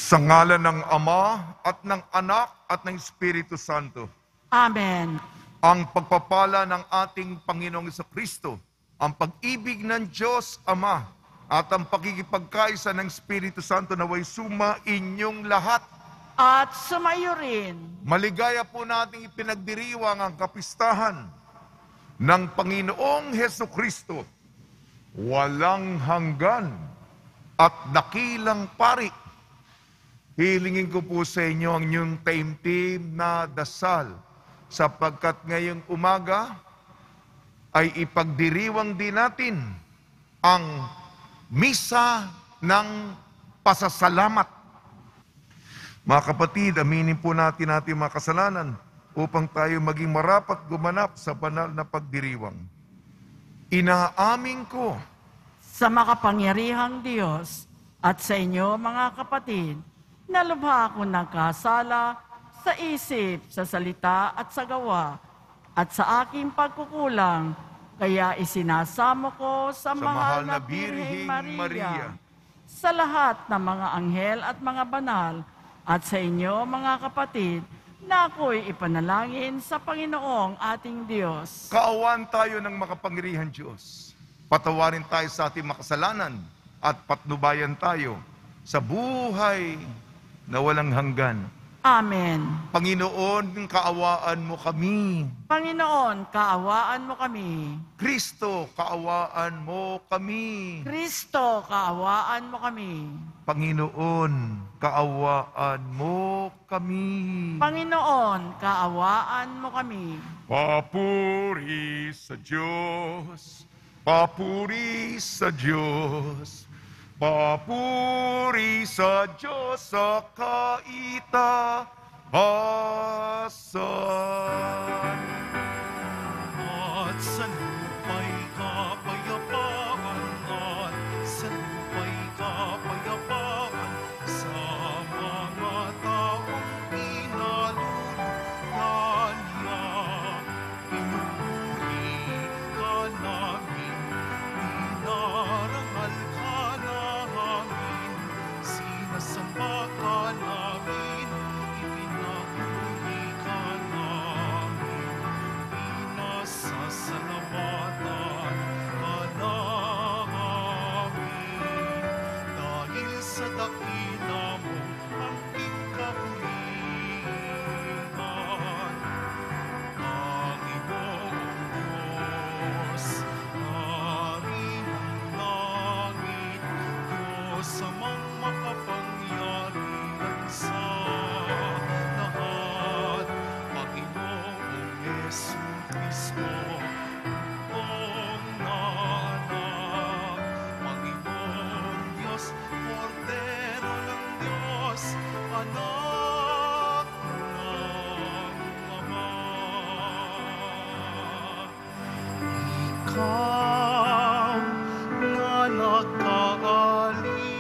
Sa ngalan ng Ama at ng Anak at ng Espiritu Santo. Amen. Ang pagpapala ng ating Panginoong Kristo, ang pag-ibig ng Diyos Ama, at ang pakikipagkaisa ng Espiritu Santo naway suma inyong lahat. At sumayo rin. Maligaya po nating ipinagdiriwang ang kapistahan ng Panginoong Hesukristo, walang hanggan at dakilang pari. Hilingin ko po sa inyo ang inyong taimtim na dasal, sapagkat ngayong umaga ay ipagdiriwang din natin ang misa ng pasasalamat. Mga kapatid, aminin po natin ating mga kasalanan upang tayo maging marapat gumanap sa banal na pagdiriwang. Inaamin ko Sa makapangyarihang Diyos at sa inyo mga kapatid, na lubha ako ng kasala sa isip, sa salita at sa gawa, at sa aking pagkukulang, kaya isinasamo ko sa mahal na Birheng Maria, sa lahat ng mga anghel at mga banal, at sa inyo mga kapatid, na ako'y ipanalangin sa Panginoong ating Diyos. Kaawaan tayo ng makapangyarihan Diyos. Patawarin tayo sa ating makasalanan at patnubayan tayo sa buhay na walang hanggan. Amen. Panginoon, kaawaan mo kami. Panginoon, kaawaan mo kami. Kristo, kaawaan mo kami. Kristo, kaawaan mo kami. Panginoon, kaawaan mo kami. Panginoon, kaawaan mo kami. Papuri sa Diyos, papuri sa Diyos, papuri sa Diyos sa kaitaasan. At sa lupa'y kapayapaan, at sa lupa'y kapayapaan, sa mga taong inaluluhan niya. Pinupuri ka namin, inarangal ka namin, sinasamba ka namin, ipinahuli ka namin, pinasasalamatan ka namin. Dahil sa dakila mo ang ikahulihan, Panginoong Diyos, Hari ng langit, Diyos amang makapangyarihan sa lahat, Panginoong Jesucristo, buong nanak, Panginoong Diyos, Kordero ng Diyos, Anak ng Ama. Ikaw na nakaalis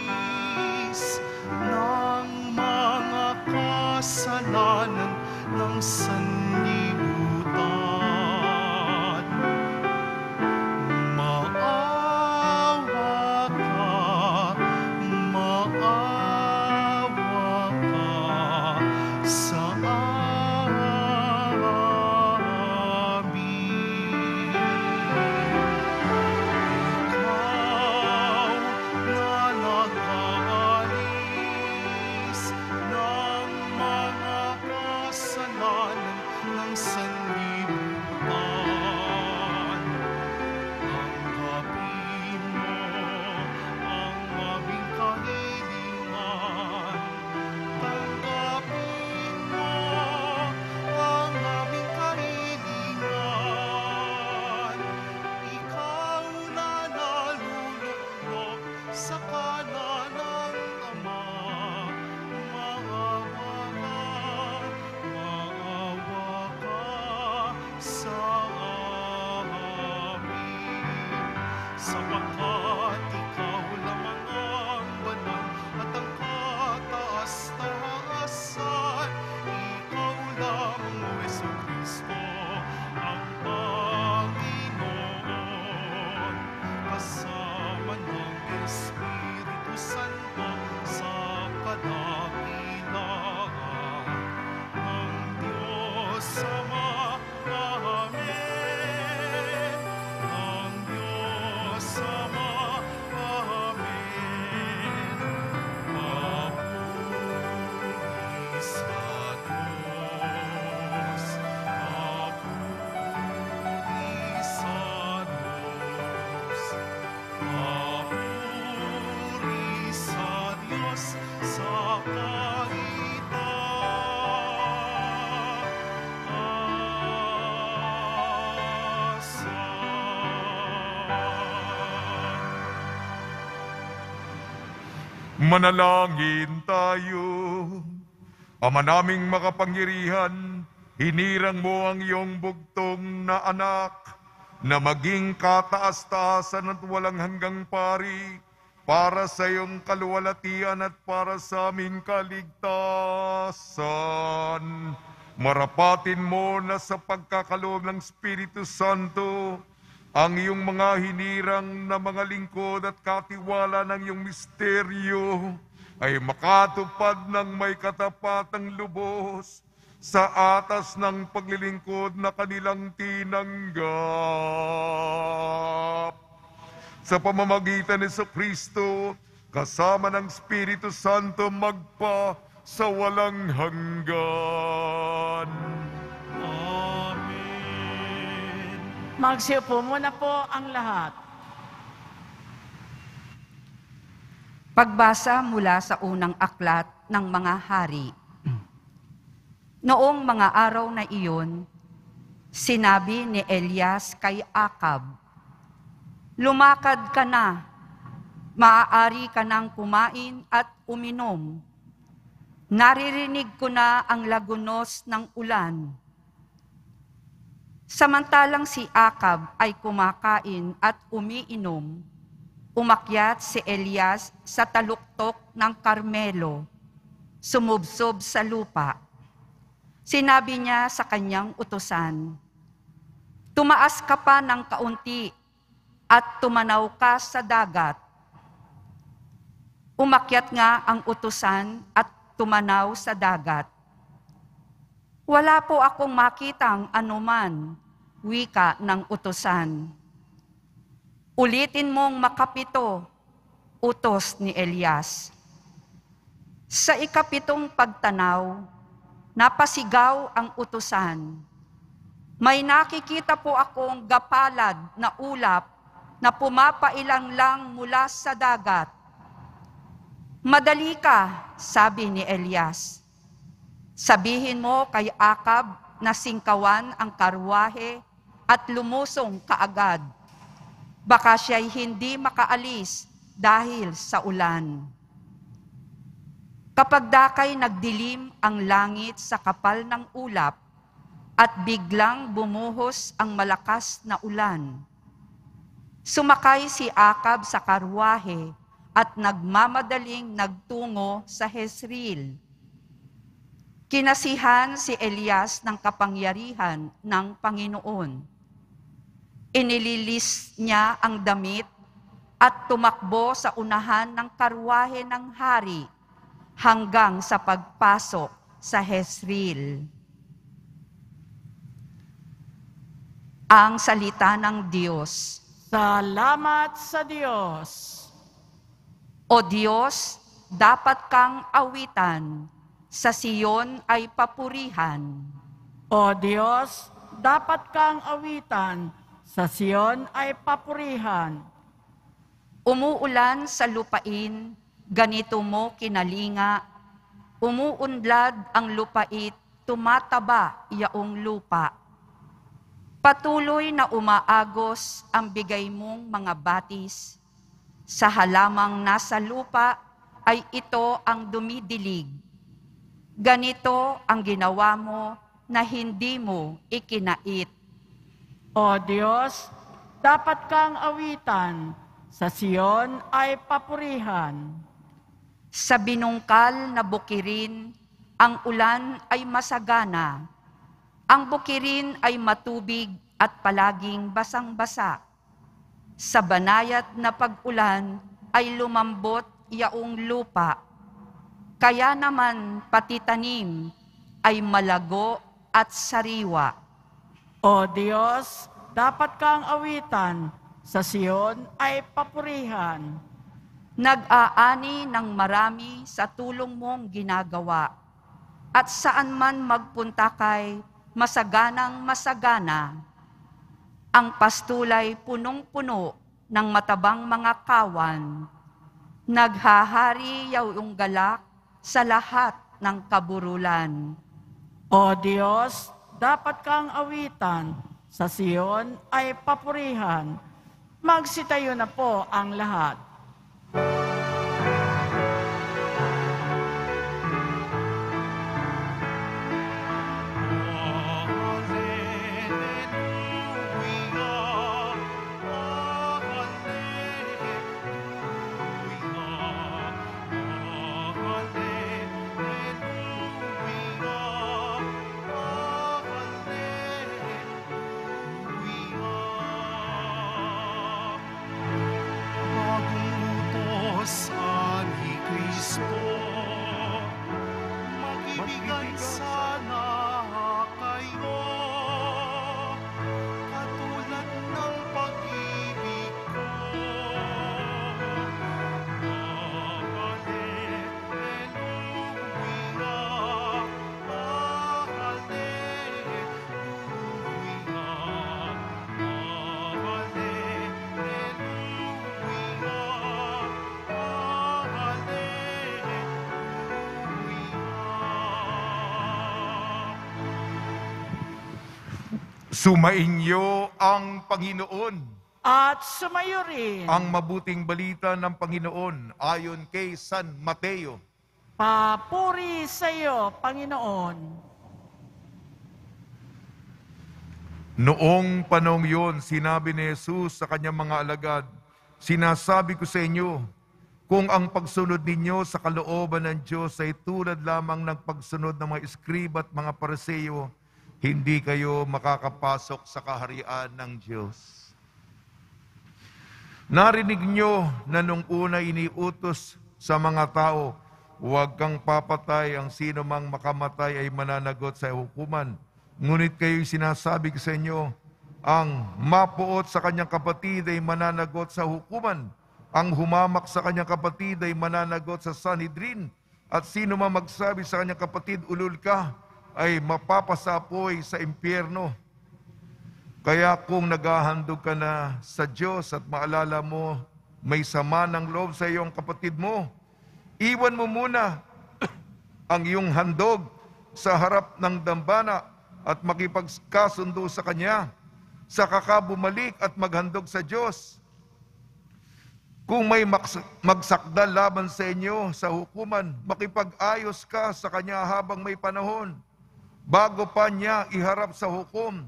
ng mga kasalanan ng sanlibutan. Maawa ka sa amin. Ikaw na nakaalis ng mga kasalanan ng sanlibutan. Tanggapin mo ang aming kahilingan. Tanggapin mo ang aming kahilingan. Ikaw na nalulugmok sa kanan ng Ama. Maawa ka sa amin. Sapagkat ikaw lamang ang banal at ang kataas-taasan. Ikaw lamang, O Jesucristo, ang Panginoon. Kasama ng Espiritu Santo sa kadakil Manalangin tayo. Ama naming makapangyarihan, hinirang mo ang iyong bugtong na anak na maging kataas-taasan at walang hanggang pari para sa iyong kaluwalhatian at para sa aming kaligtasan. Marapatin mo na sa pagkakaloob ng Espiritu Santo ang iyong mga hinirang na mga lingkod at katiwala ng iyong misteryo ay makatupad ng may katapatang lubos sa atas ng paglilingkod na kanilang tinanggap. Sa pamamagitan ni Kristo, kasama ng Espiritu Santo magpa sa walang hanggan. Amen. Magsiupo muna po ang lahat. Pagbasa mula sa unang aklat ng mga hari. Noong mga araw na iyon, sinabi ni Elias kay Akab, "Lumakad ka na, maaari ka nang kumain at uminom. Naririnig ko na ang lagunos ng ulan." Samantalang si Akab ay kumakain at umiinom, umakyat si Elias sa taluktok ng Karmelo, sumubsob sa lupa. Sinabi niya sa kanyang utusan, "Tumaas ka pa ng kaunti at tumanaw ka sa dagat." Umakyat nga ang utusan at tumanaw sa dagat. "Wala po akong makitang anuman," wika ng utusan. "Ulitin mong makapito," utos ni Elias. Sa ikapitong pagtanaw, napasigaw ang utusan, "May nakikita po akong gapalad na ulap na pumapailang lang mula sa dagat." "Madali ka," sabi ni Elias. "Sabihin mo kay Akab na singkawan ang karwahe at lumusong kaagad. Baka siya'y hindi makaalis dahil sa ulan." Kapag dakay nagdilim ang langit sa kapal ng ulap at biglang bumuhos ang malakas na ulan, sumakay si Akab sa karwahe at nagmamadaling nagtungo sa Jezreel. Kinasihan si Elias ng kapangyarihan ng Panginoon. Inililis niya ang damit at tumakbo sa unahan ng karwahe ng hari hanggang sa pagpasok sa Jezreel. Ang salita ng Diyos. Salamat sa Diyos. O Diyos, dapat kang awitan, sa Siyon ay papurihan. O Diyos, dapat kang awitan, sa Siyon ay papurihan. Umuulan sa lupain, ganito mo kinalinga, umuunlad ang lupait, tumataba yaong lupa. Patuloy na umaagos ang bigay mong mga batis. Sa halamang nasa lupa ay ito ang dumidilig. Ganito ang ginawa mo na hindi mo ikinait. O Diyos, dapat kang awitan, sa Siyon ay papurihan. Sa binungkal na bukirin, ang ulan ay masagana. Ang bukirin ay matubig at palaging basang-basa. Sa banayat na pag-ulan ay lumambot yaong lupa. Kaya naman pati tanim ay malago at sariwa. O Diyos, dapat kang awitan, sa Siyon ay papurihan. Nag-aani ng marami sa tulong mong ginagawa, at saan man magpunta kay masaganang masagana. Ang pastulay punong-puno ng matabang mga kawan. Naghahari yaong galak sa lahat ng kaburulan. O Diyos, dapat kang awitan, sa Siyon ay papurihan. Magsitayo na po ang lahat. ay sana kayo, katulad ng pag-ibig ko. Sumainyo ang Panginoon. At sumayo rin. Ang mabuting balita ng Panginoon ayon kay San Mateo. Papuri sa iyo, Panginoon. Noong panahong yun, sinabi ni Jesus sa kanyang mga alagad, "Sinasabi ko sa inyo, kung ang pagsunod ninyo sa kalooban ng Diyos ay tulad lamang ng pagsunod ng mga iskriba at mga Pariseo, hindi kayo makakapasok sa kaharian ng Diyos." Narinig nyo na nung una iniutos sa mga tao, huwag kang papatay, ang sino mang makamatay ay mananagot sa hukuman. Ngunit kayo'y sinasabi ko sa inyo, ang mapuot sa kanyang kapatid ay mananagot sa hukuman. Ang humamak sa kanyang kapatid ay mananagot sa Sanhedrin. At sino man magsabi sa kanyang kapatid, ulol ka, ay mapapasapoy sa impyerno. Kaya kung naghahandog ka na sa Diyos at maalala mo may sama ng loob sa iyong kapatid mo, iwan mo muna ang iyong handog sa harap ng dambana at makipagkasundo sa Kanya, saka ka bumalik at maghandog sa Diyos. Kung may magsakdal laban sa inyo sa hukuman, makipag-ayos ka sa Kanya habang may panahon, bago pa Niya iharap sa hukom.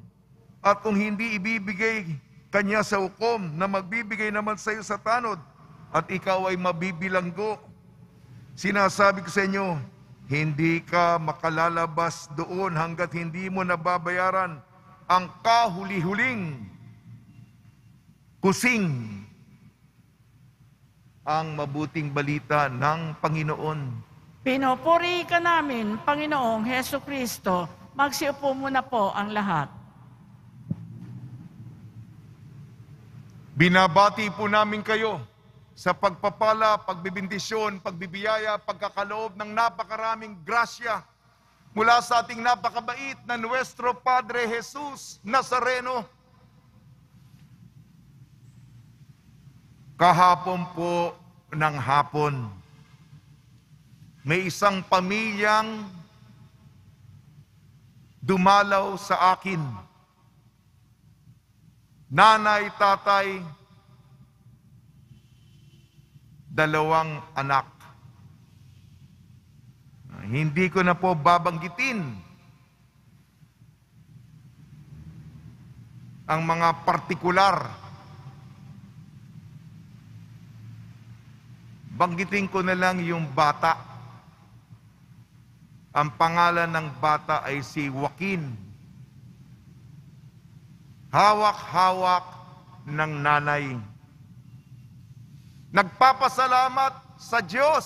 At kung hindi ibibigay Kanya sa hukom, na magbibigay naman sa iyo sa tanod, at ikaw ay mabibilanggo. Sinasabi ko sa inyo, hindi ka makalalabas doon hanggat hindi mo nababayaran ang kahuli-huling kusing. Ang mabuting balita ng Panginoon. Pinupuri ka namin, Panginoong Heso Kristo. Magsiupo muna po ang lahat. Binabati po namin kayo sa pagpapala, pagbibindisyon, pagbibiyaya, pagkakaloob ng napakaraming grasya mula sa ating napakabait na Nuestro Padre Jesus Nazareno. Kahapon po ng hapon, may isang pamilyang dumalaw sa akin. Nanay, tatay, 2 anak. Hindi ko na po babanggitin ang mga partikular. Banggitin ko na lang yung bata. Ang pangalan ng bata ay si Joaquin. Hawak-hawak ng nanay. Nagpapasalamat sa Diyos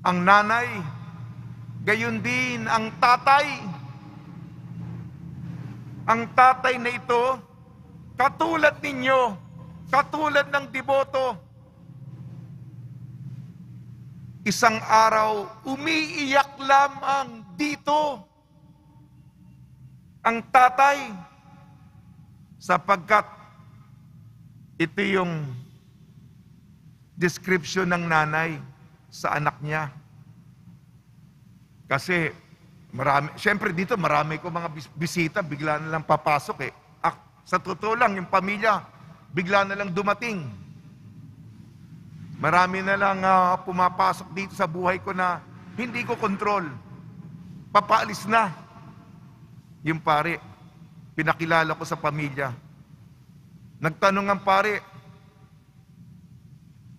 ang nanay, gayon din ang tatay. Ang tatay na ito, katulad ninyo, katulad ng deboto, isang araw, umiiyak lamang dito ang tatay, sapagkat ito yung description ng nanay sa anak niya. Kasi siyempre dito marami ko mga bisita, bigla na lang papasok eh. Sa totoo lang, yung pamilya, bigla na lang dumating. Marami na lang pumapasok dito sa buhay ko na hindi ko kontrol. Papaalis na. Yung pare, pinakilala ko sa pamilya. Nagtanong ang pare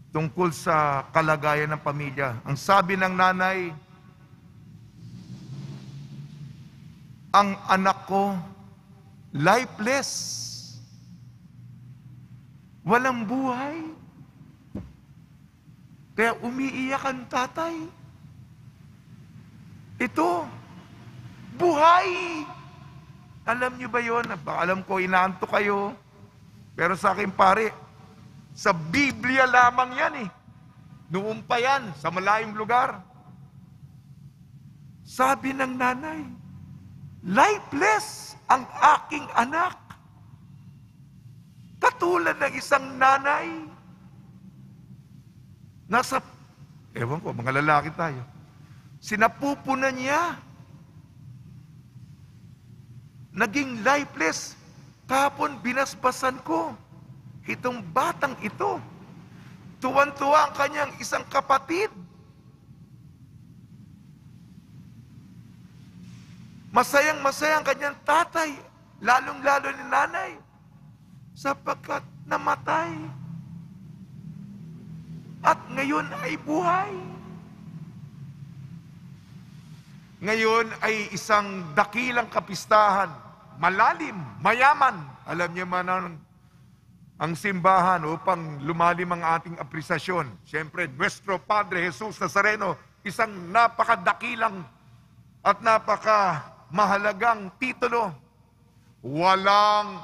tungkol sa kalagayan ng pamilya. Ang sabi ng nanay, ang anak ko lifeless. Walang buhay. Kaya umiiyak ang tatay. Ito, buhay. Alam niyo ba yun? Alam ko, inaanto kayo. Pero sa akin, pare, sa Biblia lamang yan eh. Noon pa yan, sa malayong lugar. Sabi ng nanay, lifeless ang aking anak. Katulad ng isang nanay. Nasa, ewan ko, mga lalaki tayo. Sinapupunan niya. Naging lifeless. Kahapon binasbasan ko itong batang ito. Tuwan-tuwa ang kanyang isang kapatid. Masayang-masaya ang kanyang tatay, lalong-lalo ni nanay, sapagkat namatay. At ngayon ay buhay. Ngayon ay isang dakilang kapistahan, malalim, mayaman. Alam niyo man ang simbahan upang lumalim ang ating apresiasyon. Siyempre, Nuestro Padre Jesus Nazareno, isang napakadakilang at napakamahalagang titulo. Walang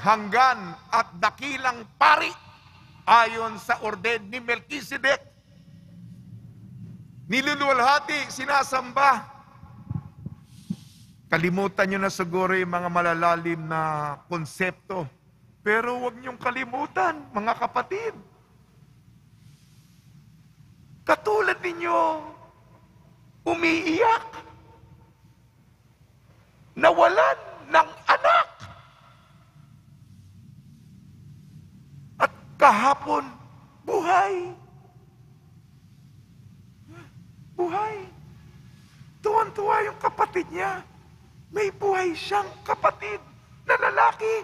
hanggan at dakilang pari ayon sa orden ni Melchizedek. Niluluwalhati, sinasamba. Kalimutan nyo na siguro yung mga malalalim na konsepto. Pero huwag nyong kalimutan, mga kapatid. Katulad ninyo, umiiyak, nawalan ng anak. At kahapon, buhay. Buhay. Tuwan-tuwa yung kapatid niya. May buhay siyang kapatid na lalaki.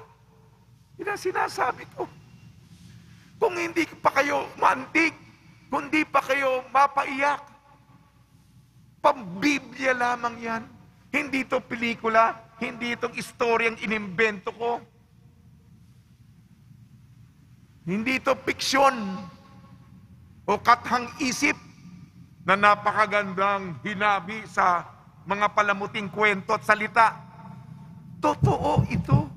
Yun ang sinasabi ko. Kung hindi pa kayo maantig, kung hindi pa kayo mapaiyak, pambiblia lamang yan. Hindi ito pelikula, hindi itong istoryang inimbento ko. Hindi ito fiksyon o kathang isip na napakagandang hinabi sa mga palamuting kwento at salita. Totoo ito.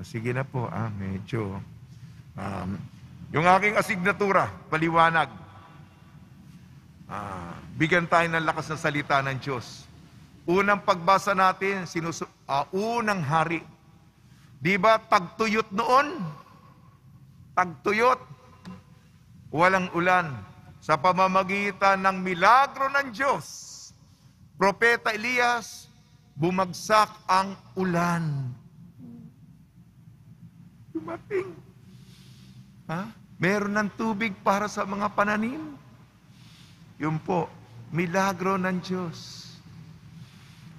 Sige na po, medyo. Yung aking asignatura, paliwanag. Bigyan tayo ng lakas ng salita ng Diyos. Unang pagbasa natin, unang hari. Di ba tagtuyot noon? Tagtuyot. Walang ulan. Sa pamamagitan ng milagro ng Diyos, Propeta Elias, bumagsak ang ulan. Dumating. Meron ng tubig para sa mga pananim. Yun po, milagro ng Diyos.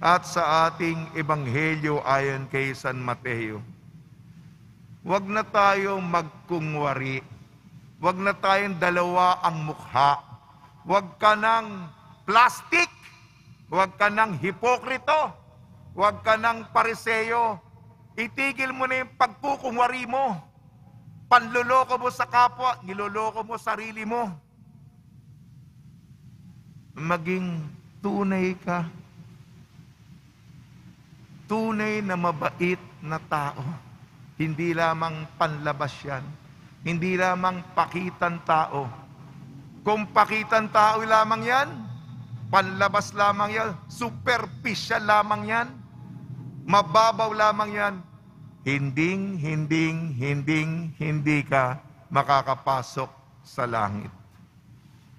At sa ating ebanghelyo ayon kay San Mateo, huwag na tayong magkungwari. Huwag na tayong dalawa ang mukha. Huwag ka ng plastic. Huwag ka ng hipokrito. Huwag ka ng pariseyo. Itigil mo na yung pagkukungwari mo. Panluloko mo sa kapwa, niloloko mo sarili mo. Maging tunay ka. Tunay na mabait na tao. Hindi lamang panlabas yan. Hindi lamang pakitan tao. Kung pakitan tao lamang yan, panlabas lamang yan, superficial lamang yan, mababaw lamang yan, hindi ka makakapasok sa langit.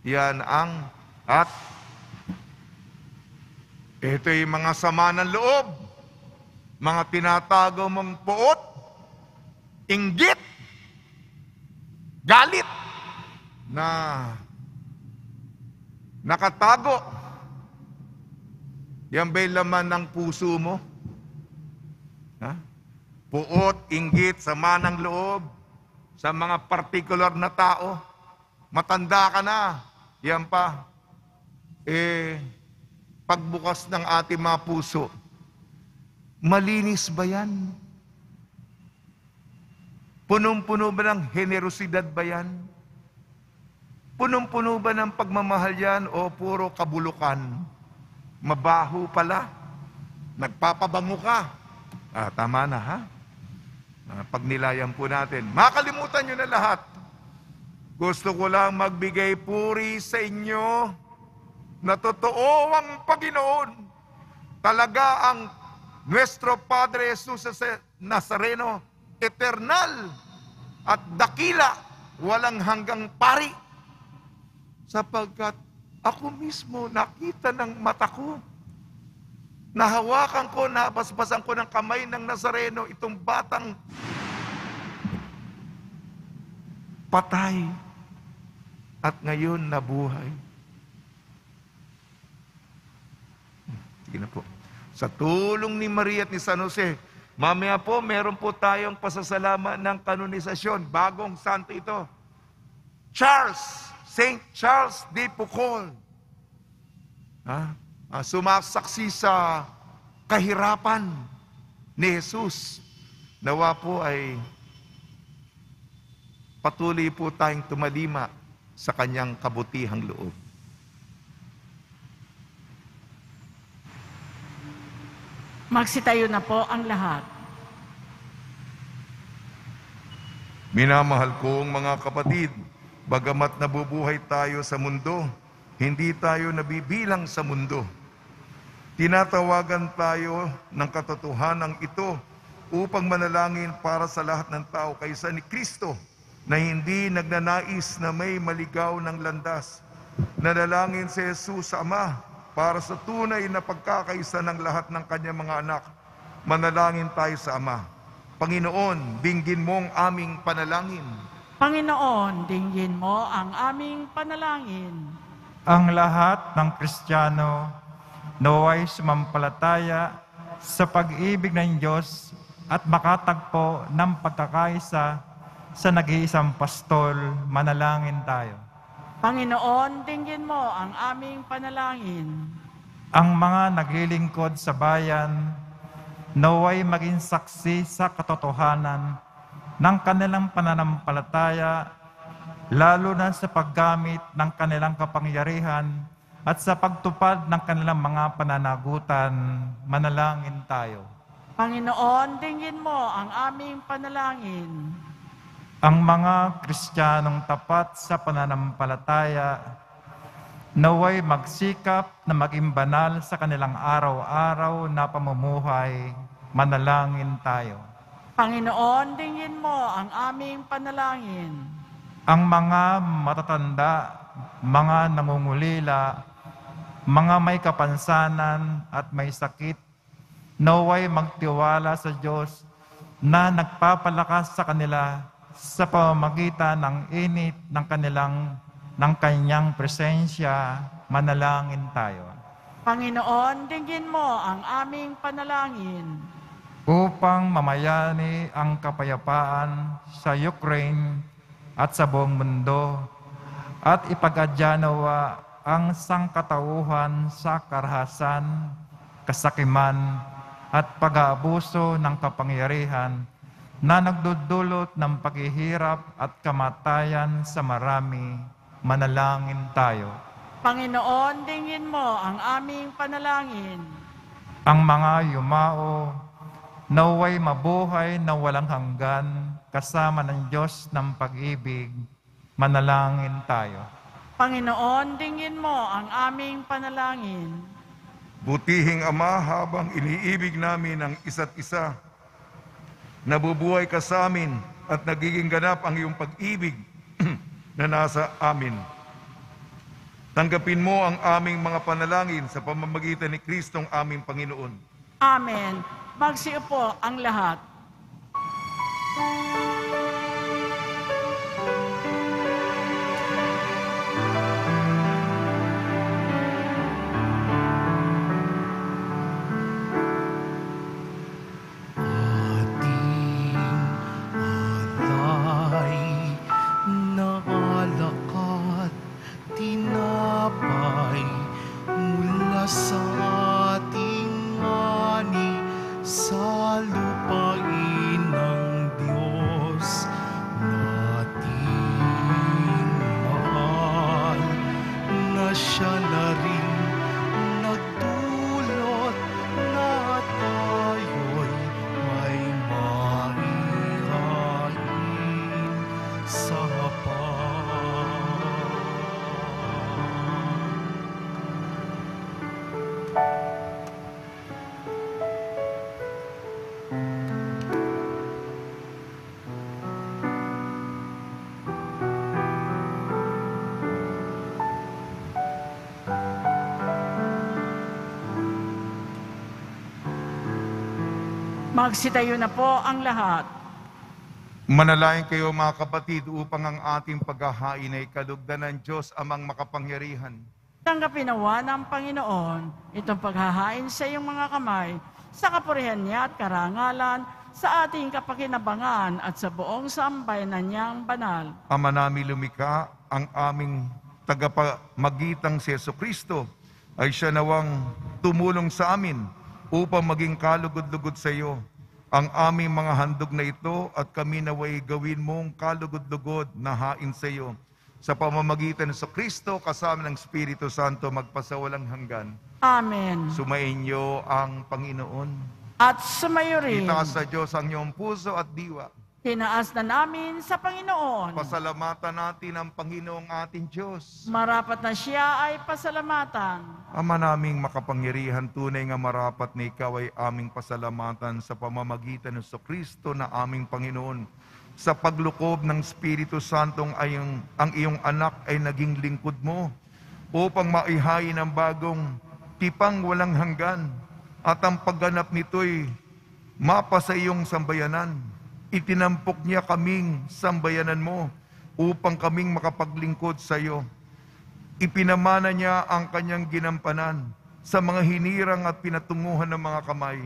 Yan ang, at ito yung mga sama ng loob, mga tinatago mong puot, inggit, galit, na nakatago. Yan ba'y laman ng puso mo? Puot, inggit, sama ng loob, sa mga partikular na tao. Matanda ka na, yan pa. Pagbukas ng ating mga puso, malinis ba yan? Punong-puno ba ng generosidad ba yan? Punong-puno ba ng pagmamahal yan o puro kabulukan? Mabaho pala. Nagpapabango ka. Tama na ha? Pagnilayan po natin. Makalimutan nyo na lahat. Gusto ko lang magbigay puri sa inyo na totoo ang Panginoon. Talaga ang Nuestro Padre Jesus Nazareno, eternal at dakila, walang hanggang pari. Sapagkat ako mismo nakita ng mata ko, nahawakan ko, nabasbasan ko ng kamay ng Nazareno, itong batang patay at ngayon nabuhay. Sige na po. Sa tulong ni Maria at ni San Jose, mamaya po meron po tayong pasasalamat ng kanonisasyon. Bagong santo ito. Saint Charles de Foucault. Sumasaksi sa kahirapan ni Jesus. Nawa po ay patuloy po tayong tumalima sa kanyang kabutihang loob. Magsitayo na po ang lahat. Minamahal kong mga kapatid, bagamat nabubuhay tayo sa mundo, hindi tayo nabibilang sa mundo. Tinatawagan tayo ng katotohanan ito upang manalangin para sa lahat ng tao kaysa ni Kristo na hindi nagnanais na may maligaw ng landas. Nanalangin si Jesus sa Ama para sa tunay na pagkakaisa ng lahat ng kanyang mga anak. Manalangin tayo sa Ama. Panginoon, dinggin mo ang aming panalangin. Panginoon, dinggin mo ang aming panalangin. Ang lahat ng Kristiyano naway sumampalataya sa pag-ibig ng Diyos at makatagpo ng pagkakaisa sa nag-iisang pastol. Manalangin tayo. Panginoon, dinggin mo ang aming panalangin. Ang mga naglilingkod sa bayan naway maging saksi sa katotohanan ng kanilang pananampalataya, lalo na sa paggamit ng kanilang kapangyarihan at sa pagtupad ng kanilang mga pananagutan. Manalangin tayo. Panginoon, dinggin mo ang aming panalangin. Ang mga Kristiyanong tapat sa pananampalataya naway magsikap na maging banal sa kanilang araw-araw na pamumuhay. Manalangin tayo. Panginoon, dinggin mo ang aming panalangin. Ang mga matatanda, mga nangungulila, mga may kapansanan at may sakit, naway magtiwala sa Diyos na nagpapalakas sa kanila sa pamamagitan ng init ng kanyang presensya. Manalangin tayo. Panginoon, dinggin mo ang aming panalangin. Upang mamayani ang kapayapaan sa Ukraine at sa buong mundo at ipag-adya nawa ang sangkatauhan sa karahasan, kasakiman at pag-aabuso ng kapangyarihan na nagdudulot ng paghihirap at kamatayan sa marami. Manalangin tayo. Panginoon, dinggin mo ang aming panalangin. Ang mga yumao naway mabuhay na walang hanggan kasama ng Diyos ng pag-ibig. Manalangin tayo. Panginoon, dinggin mo ang aming panalangin. Butihing Ama, habang iniibig namin ang isa't isa, nabubuhay ka sa amin at nagiging ganap ang iyong pag-ibig na nasa amin. Tanggapin mo ang aming mga panalangin sa pamamagitan ni Kristong aming Panginoon. Amen. Magsiupo ang lahat. Tinapay mula sa ating ani sa lupain ng Diyos nating mahal. Magsitayo na po ang lahat. Manalangin kayo mga kapatid upang ang ating paghahain ay kalugdan ng Diyos amang makapangyarihan. Tanggapin nawa ng Panginoon itong paghahain sa iyong mga kamay, sa kapurihan niya at karangalan, sa ating kapakinabangan at sa buong sambayanan niyang banal. Ama namin lumikha, ang aming tagapamagitang si Jesucristo ay siya nawang tumulong sa amin upang maging kalugod-lugod sa iyo. Ang aming mga handog na ito at kami naway gawin mong kalugod-lugod na hain sa iyo. Sa pamamagitan ng Jesucristo kasama ng Espiritu Santo magpasawalang hanggan. Amen. Sumain niyo ang Panginoon. At sumayo rin. Itaas sa Diyos ang iyong puso at diwa. Tinaas na namin sa Panginoon. Pasalamatan natin ang Panginoong ating Diyos. Marapat na siya ay pasalamatan. Ama naming makapangyarihan, tunay nga marapat na ikaw ay aming pasalamatan sa pamamagitan ng Kristo na aming Panginoon. Sa paglukob ng Espiritu Santong ang iyong anak ay naging lingkod mo upang maihain ang bagong tipang walang hanggan at ang pagganap nito'y mapa sa iyong sambayanan. Itinampok niya kaming sambayanan mo upang kaming makapaglingkod sa iyo. Ipinamana niya ang kanyang ginampanan sa mga hinirang at pinatunguhan ng mga kamay.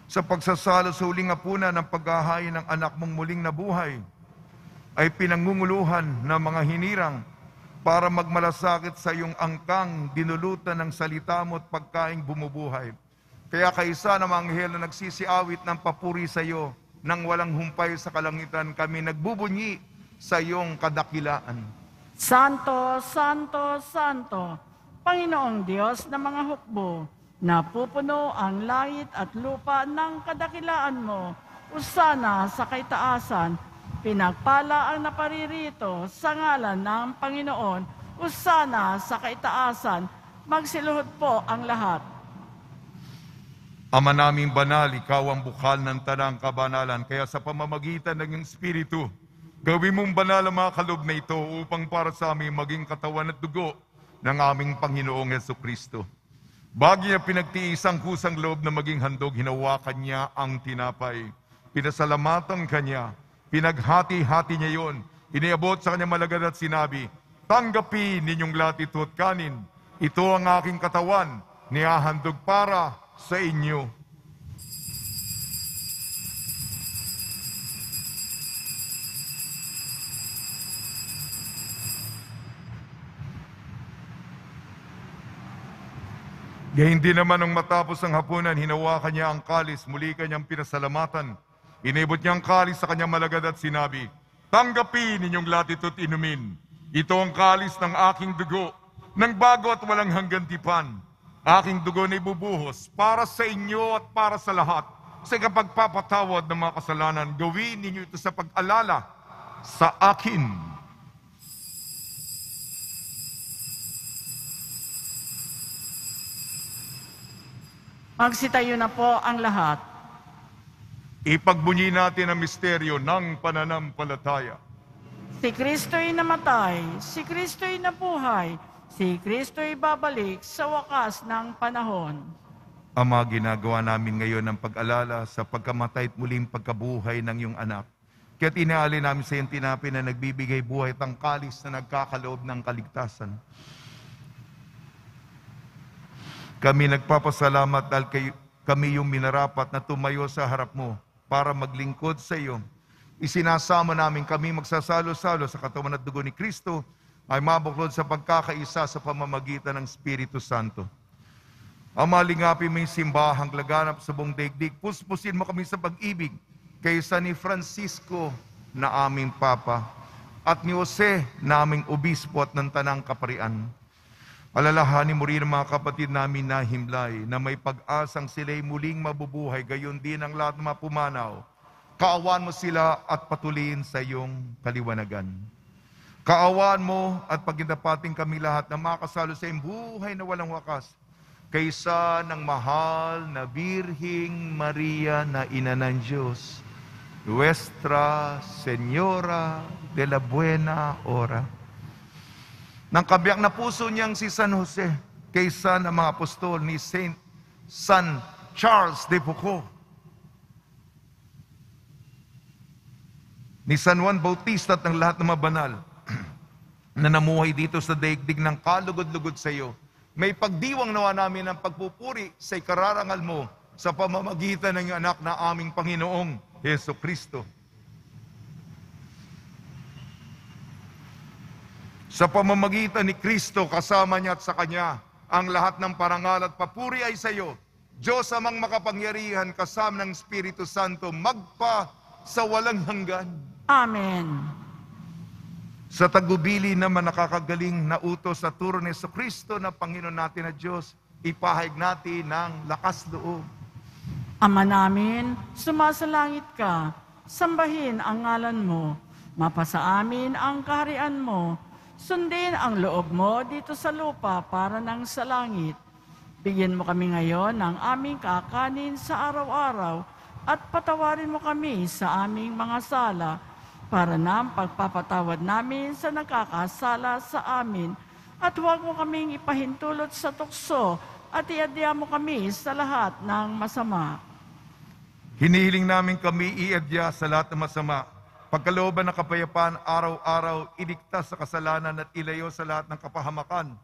Sa pagsasalo sa huling hapunan ng paghahain ng anak mong muling nabuhay, ay pinangunguluhan ng mga hinirang para magmalasakit sa iyong angkang dinulutan ng salita mo at pagkaing bumubuhay. Kaya kaisa ng mga anghel na nagsisiawit ng papuri sa iyo, nang walang humpay sa kalangitan, kami nagbubunyi sa iyong kadakilaan. Santo, Santo, Santo, Panginoong Diyos ng mga hukbo, napupuno ang langit at lupa ng kadakilaan mo. Usana sa kaitaasan, pinagpala ang naparirito sa ngalan ng Panginoon. Usana sa kaitaasan, magsiluhod po ang lahat. Ama naming banal, ikaw ang bukal ng tanang kabanalan, kaya sa pamamagitan ng iyong Espiritu, gawin mong banal ang mga kaloob na ito upang para sa amin maging katawan at dugo ng aming Panginoong Jesucristo. Bago niya pinagtiisang kusang loob na maging handog, hinawakan niya ang tinapay. Pinasalamatan kanya, pinaghati-hati niya yon, iniabot sa kanya malagad at sinabi, tanggapin ninyong lahat ito at kanin. Ito ang aking katawan, nihahandog para sa inyo. Gayun din naman nung matapos ang hapunan, hinawakan niya ang kalis, muli kanyang pinasalamatan. Inibot niya ang kalis sa kanyang malagad at sinabi, tanggapin ninyong lahat ito at inumin. Ito ang kalis ng aking dugo, ng bago at walang hanggan tipan. Aking dugo na ibubuhos para sa inyo at para sa lahat. Sa kapagpapatawad ng mga kasalanan, gawin ninyo ito sa pag-alala sa akin. Magsitayo na po ang lahat. Ipagbunyi natin ang misteryo ng pananampalataya. Si Kristo'y namatay, si Kristo'y nabuhay, si Kristo'y babalik sa wakas ng panahon. Ama, ginagawa namin ngayon ang pag-alala sa pagkamatay at muling pagkabuhay ng iyong anak. Kaya tinaali namin sa iyong tinapay na nagbibigay buhay at ang kalis na nagkakaloob ng kaligtasan. Kami nagpapasalamat dahil kami yung minarapat na tumayo sa harap mo para maglingkod sa iyo. Isinasama namin kami magsasalo-salo sa katawan at dugo ni Kristo ay mabuklod sa pagkakaisa sa pamamagitan ng Espiritu Santo. Ama, lingapin mo yung simbahang laganap sa buong daigdig. Puspusin mo kami sa pag-ibig kaysa ni Francisco na aming Papa at ni Jose na aming Obispo at ng Tanang Kaparian. Alalahanin mo rin ang mga kapatid namin na himlay na may pag-asang sila'y muling mabubuhay, gayon din ang lahat ng mga pumanaw. Kaawaan mo sila at patuloyin sa iyong kaliwanagan. Kaawaan mo at pagindapating kami lahat na makasalo sa iyong buhay na walang wakas, kaysa ng mahal na Birhing Maria na Ina ng Diyos, Nuestra Señora de la Buena Hora. Nang kabiyak na puso niyang si San Jose, kaysa ng mga apostol ni San Charles de Foucault, ni San Juan Bautista at ng lahat ng mabanal na namuhay dito sa daigdig ng kalugod-lugod sa iyo. May pagdiwang nawa namin ng pagpupuri sa ikararangal mo sa pamamagitan ng iyong anak na aming Panginoong Heso Kristo. Sa pamamagitan ni Kristo, kasama niya at sa Kanya, ang lahat ng parangal at papuri ay sa iyo, Diyos amang makapangyarihan, kasama ng Espiritu Santo, magpa sa walang hanggan. Amen. Sa tagubili naman nakakagaling na utos sa turo ni Kristo na Panginoon natin na Diyos, ipahayag natin ng lakas loob. Ama namin, sumasalangit ka, sambahin ang ngalan mo, mapasa amin ang kaharian mo, sundin ang loob mo dito sa lupa para nang sa langit. Bigyan mo kami ngayon ng aming kakanin sa araw-araw at patawarin mo kami sa aming mga sala para ng pagpapatawad namin sa nagkakasala sa amin at huwag mo kaming ipahintulot sa tukso at iadya mo kami sa lahat ng masama. Hinihiling namin kami iadya sa lahat ng masama. Pagkalooban ng kapayapaan, araw-araw, iligtas sa kasalanan at ilayo sa lahat ng kapahamakan.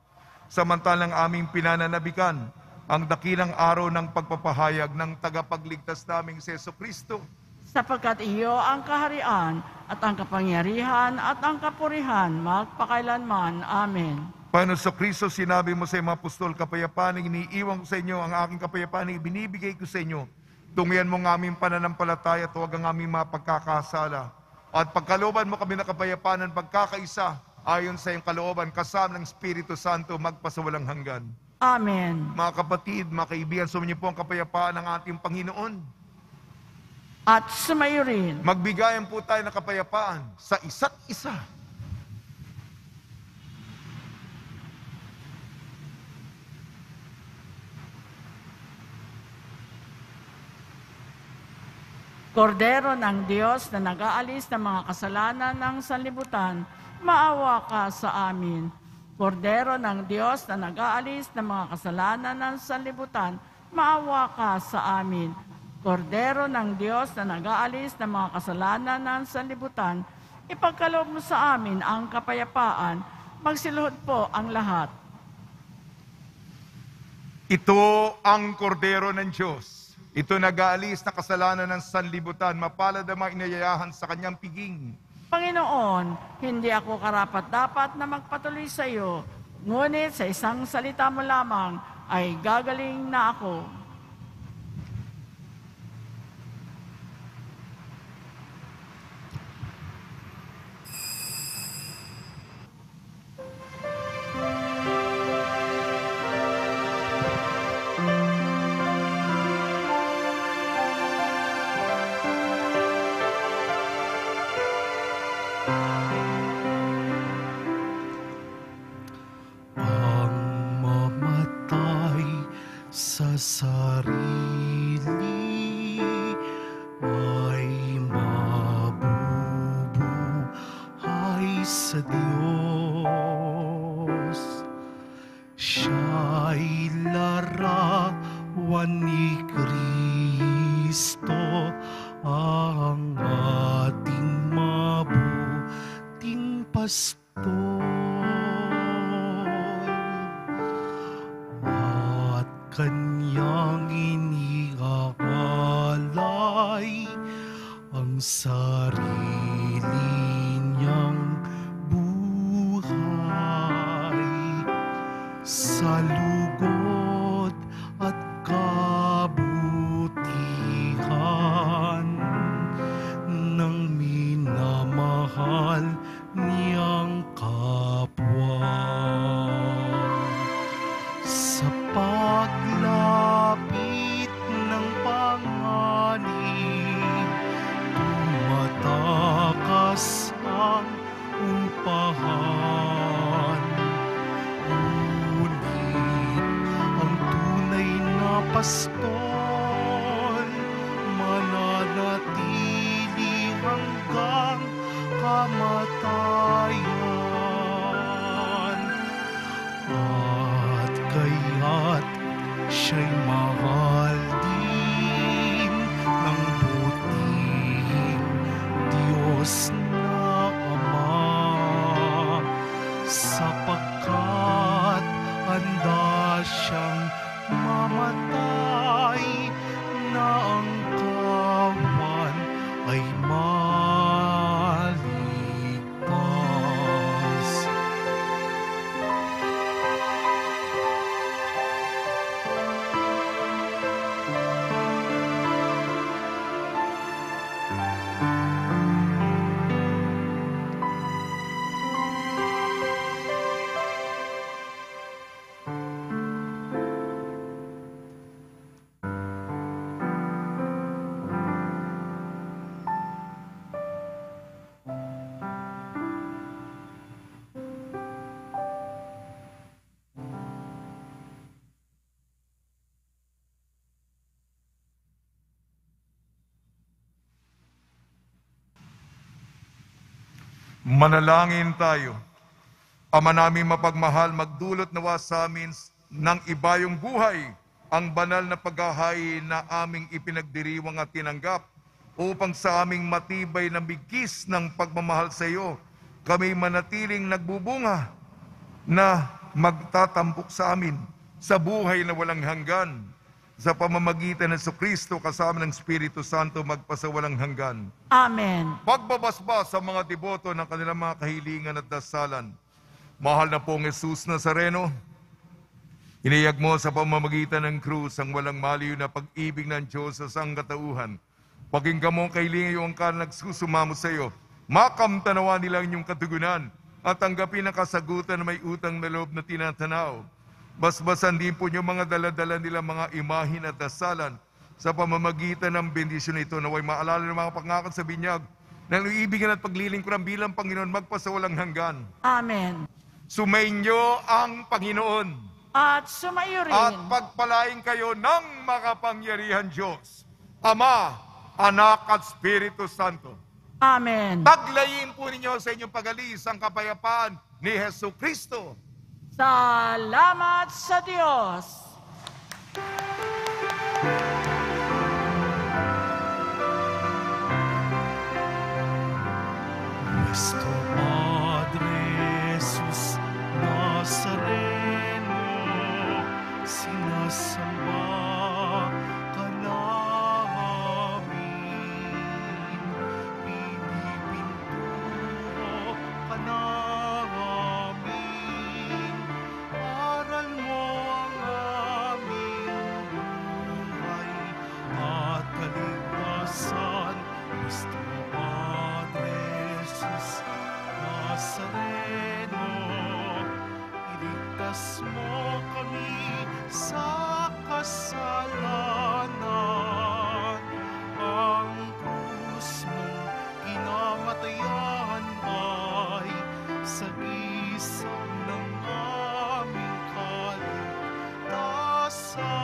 Samantalang aming pinananabikan ang dakilang araw ng pagpapahayag ng tagapagligtas naming si Jesucristo. Sapagkat iyo ang kaharian at ang kapangyarihan at ang kapurihan magpakailanman. Amen. Panginoon Jesucristo, sinabi mo sa mga apostol, kapayapaan ang iniiwan ko sa inyo, ang aking kapayapaan ang ibinibigay ko sa inyo. Tungian mo ng aming pananampalataya at huwag ang aming mga pagkakasala. At pagkalooban mo kami ng kapayapaan at pagkakaisa, ayon sa iyong kalooban, kasama ng Espiritu Santo, magpasawalang hanggan. Amen. Mga kapatid, mga kaibigan, sumunyo po ang kapayapaan ng ating Panginoon. At sumayo rin. Magbigayan po tayo ng kapayapaan sa isa't isa. Kordero ng Diyos na nag-aalis ng mga kasalanan ng sanlibutan, maawa ka sa amin. Kordero ng Diyos na nag-aalis ng mga kasalanan ng sanlibutan, maawa ka sa amin. Kordero ng Diyos na nag-aalis ng mga kasalanan ng sanlibutan, ipagkaloob mo sa amin ang kapayapaan. Magsiluhod po ang lahat. Ito ang kordero ng Diyos. Ito nag-aalis na kasalanan ng sanlibutan, mapalad ang mga inayayahan sa kanyang piging. Panginoon, hindi ako karapat-dapat na magpatuloy sa iyo, ngunit sa isang salita mo lamang ay gagaling na ako. Ang mamatay sa sarili ay mabubuhay sa Diyos. Siya'y larawan ni Kristo, ang ating mabuting pastor. At kanyang iniaalay ang sarili niyang buhay sa lugod at kabutihan ng minamahal niyang kapwa. Sa paglapit ng panganib, tumatakas ang umpahan. Ngunit ang tunay na pastol, mananatili hanggang kamatayan. At kaya't siya'y mahal din ng buting Diyos Manalangin tayo. Ama naming mapagmahal, magdulot nawa sa amin ng ibayong buhay ang banal na paghahay na aming ipinagdiriwang at tinanggap upang sa aming matibay na bigkis ng pagmamahal sa iyo, kami manatiling nagbubunga na magtatampok sa amin sa buhay na walang hanggan sa pamamagitan ng Kristo kasama ng Espiritu Santo magpasawalang hanggan. Amen. Pagbabasbas sa mga deboto ng kanilang mga kahilingan at dasalan. Mahal na pong Jesus Nazareno, iniyag mo sa pamamagitan ng krus ang walang maliw na pag-ibig ng Diyos sa sangkatauhan. Pakinggan mo ang kahilingan yung ka nagsusumamo sa iyo. Makamtanawa nila inyong katugunan at tanggapin ang kasagutan na may utang na loob na tinatanaw. Basbasan din po niyo mga daladala nila mga imahin at dasalan sa pamamagitan ng bendisyon ito na way maalala ng mga pangakot sa binyag ng iibigan at paglilingkuran bilang Panginoon magpasawalang hanggan. Amen. Sumainyo ang Panginoon At sumayo rin. at pagpalain kayo ng makapangyarihan Diyos, Ama, Anak at Espiritu Santo. Amen. Taglayin po ninyo sa inyong pag-alis ang kapayapaan ni Hesu Kristo. Salamat sa Diyos. Nuestro Padre Jesus Nazareno, sinasamba ka namin, pinipintuho ka namin, aral mo ang aming buhay at kaligtasan. Nuestro Padre Jesus Nazareno, iligtas mo kami sa kasalanan. Ang krus mong kinamatayan ay sagisag ng aming kaligtasan.